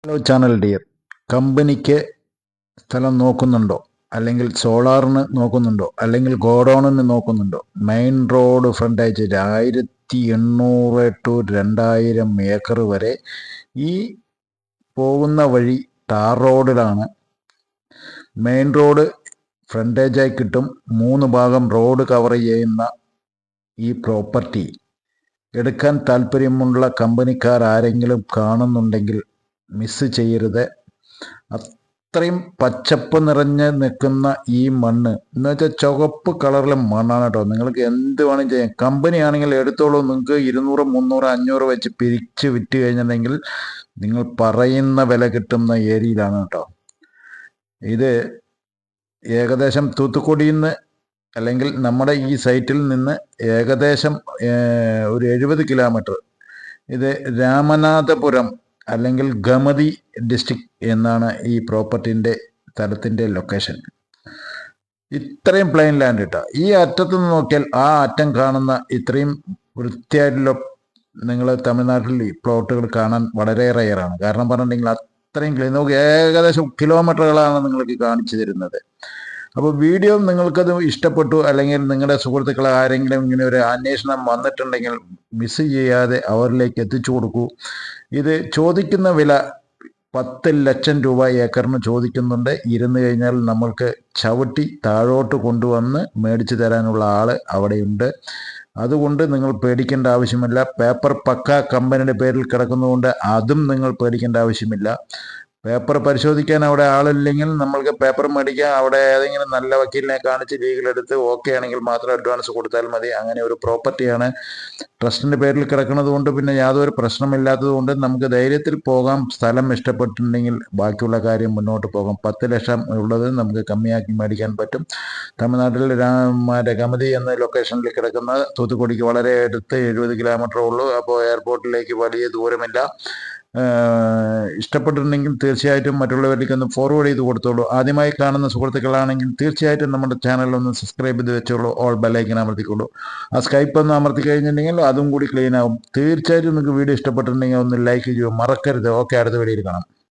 Hello channel dear, കമ്പനിക്ക് സ്ഥലം നോക്കുന്നുണ്ടോ? അല്ലെങ്കിൽ സോളാറിന് നോക്കുന്നുണ്ടോ? അല്ലെങ്കിൽ ഗോഡൗണിന് നോക്കുന്നുണ്ടോ? Main road frontage 1800 to 2000 acre വരെ ഈ പോകുന്ന വഴി ടാർ റോഡിലാണ്. മെയിൻ റോഡ് ഫ്രണ്ടേജായി കിട്ടും. 3 ഭാഗം റോഡ് കവർ ചെയ്യുന്ന ഈ പ്രോപ്പർട്ടി എടുക്കാൻ താല്പര്യമുള്ള കമ്പനിക്കാർ ആരെങ്കിലും കാണുന്നുണ്ടെങ്കിൽ മിസ് ചെയ്യരുത്. അത്രയും പച്ചപ്പ് നിറഞ്ഞ് നിൽക്കുന്ന ഈ മണ്ണ് എന്ന് വെച്ചാൽ ചുവപ്പ് കളറിലെ മണ്ണാണ് കേട്ടോ. നിങ്ങൾക്ക് എന്ത് വേണം ചെയ്യാം. കമ്പനി ആണെങ്കിൽ എടുത്തോളൂ. നിങ്ങൾക്ക് 200, 300, 500 വെച്ച് പിരിച്ച് വിറ്റ് കഴിഞ്ഞിട്ടുണ്ടെങ്കിൽ നിങ്ങൾ പറയുന്ന വില കിട്ടുന്ന ഏരിയയിലാണ് കേട്ടോ. ഇത് ഏകദേശം തൂത്തുക്കുടിയിൽ നിന്ന് അല്ലെങ്കിൽ നമ്മുടെ ഈ സൈറ്റിൽ നിന്ന് ഏകദേശം ഒരു 70 കിലോമീറ്റർ. ഇത് രാമനാഥപുരം അല്ലെങ്കിൽ ഗമതി ഡിസ്ട്രിക്ട് എന്നാണ് ഈ പ്രോപ്പർട്ടിൻ്റെ സ്ഥലത്തിൻ്റെ ലൊക്കേഷൻ. ഇത്രയും പ്ലെയിൻ ലാൻഡ് കിട്ടുക. ഈ അറ്റത്ത് നിന്ന് നോക്കിയാൽ ആ അറ്റം കാണുന്ന ഇത്രയും വൃത്തിയായിട്ടുള്ള നിങ്ങൾ തമിഴ്നാട്ടിൽ ഈ പ്ലോട്ടുകൾ കാണാൻ വളരെ റയറാണ്. കാരണം പറഞ്ഞിട്ടുണ്ടെങ്കിൽ അത്രയും ക്ലീൻ. നമുക്ക് ഏകദേശം കിലോമീറ്ററുകളാണ് നിങ്ങൾക്ക് കാണിച്ചു തരുന്നത്. അപ്പോൾ വീഡിയോ നിങ്ങൾക്കത് ഇഷ്ടപ്പെട്ടു, അല്ലെങ്കിൽ നിങ്ങളുടെ സുഹൃത്തുക്കൾ ആരെങ്കിലും ഇങ്ങനെ ഒരു അന്വേഷണം വന്നിട്ടുണ്ടെങ്കിൽ മിസ് ചെയ്യാതെ അവരിലേക്ക് എത്തിച്ചു കൊടുക്കൂ. ഇത് ചോദിക്കുന്ന വില 10 ലക്ഷം രൂപ ഏക്കറിന് ചോദിക്കുന്നുണ്ട്. ഇരുന്ന് കഴിഞ്ഞാൽ നമ്മൾക്ക് ചവിട്ടി താഴോട്ട് കൊണ്ടുവന്ന് മേടിച്ചു തരാനുള്ള ആൾ അവിടെയുണ്ട്. അതുകൊണ്ട് നിങ്ങൾ പേടിക്കേണ്ട ആവശ്യമില്ല. പേപ്പർ പക്ക കമ്പനിയുടെ പേരിൽ കിടക്കുന്നതുകൊണ്ട് അതും നിങ്ങൾ പേടിക്കേണ്ട ആവശ്യമില്ല. പേപ്പർ പരിശോധിക്കാൻ അവിടെ ആളില്ലെങ്കിൽ നമ്മൾക്ക് പേപ്പർ മേടിക്കാം. അവിടെ ഏതെങ്കിലും നല്ല വക്കീലിനെ കാണിച്ച് ലീഗലെടുത്ത് ഓക്കെ ആണെങ്കിൽ മാത്രം അഡ്വാൻസ് കൊടുത്താൽ മതി. അങ്ങനെ ഒരു പ്രോപ്പർട്ടിയാണ്. ട്രസ്റ്റിൻ്റെ പേരിൽ കിടക്കുന്നത് കൊണ്ട് പിന്നെ യാതൊരു പ്രശ്നമില്ലാത്തത് കൊണ്ട് നമുക്ക് ധൈര്യത്തിൽ പോകാം. സ്ഥലം ഇഷ്ടപ്പെട്ടിട്ടുണ്ടെങ്കിൽ ബാക്കിയുള്ള കാര്യം മുന്നോട്ട് പോകാം. 10 ലക്ഷം ഉള്ളത് നമുക്ക് കമ്മിയാക്കി മേടിക്കാൻ പറ്റും. തമിഴ്നാട്ടിൽ ഗമതി എന്ന ലൊക്കേഷനിൽ കിടക്കുന്ന തൂത്തുക്കുടിക്ക് വളരെ അടുത്ത് 70 കിലോമീറ്റർ ഉള്ളൂ. അപ്പോൾ എയർപോർട്ടിലേക്ക് വലിയ ദൂരമില്ല. ഇഷ്ടപ്പെട്ടിട്ടുണ്ടെങ്കിൽ തീർച്ചയായിട്ടും മറ്റുള്ളവരിലേക്ക് ഒന്ന് ഫോർവേഡ് ചെയ്ത് കൊടുത്തോളൂ. ആദ്യമായി കാണുന്ന സുഹൃത്തുക്കളാണെങ്കിൽ തീർച്ചയായിട്ടും നമ്മുടെ ചാനലൊന്ന് സബ്സ്ക്രൈബ് ചെയ്ത് വെച്ചോളൂ. ഓൾ ബെല്ലൈക്കൻ അമർത്തിക്കോളൂ. ആ സ്കൈപ്പ് ഒന്ന് അമർത്തി കഴിഞ്ഞിട്ടുണ്ടെങ്കിൽ അതും കൂടി ക്ലീൻ ആവും. തീർച്ചയായിട്ടും നിങ്ങൾക്ക് വീഡിയോ ഇഷ്ടപ്പെട്ടിട്ടുണ്ടെങ്കിൽ ഒന്ന് ലൈക്ക് ചെയ്യുക മറക്കരുത്. ഓക്കെ, അടുത്ത വീഡിയോയിൽ കാണാം.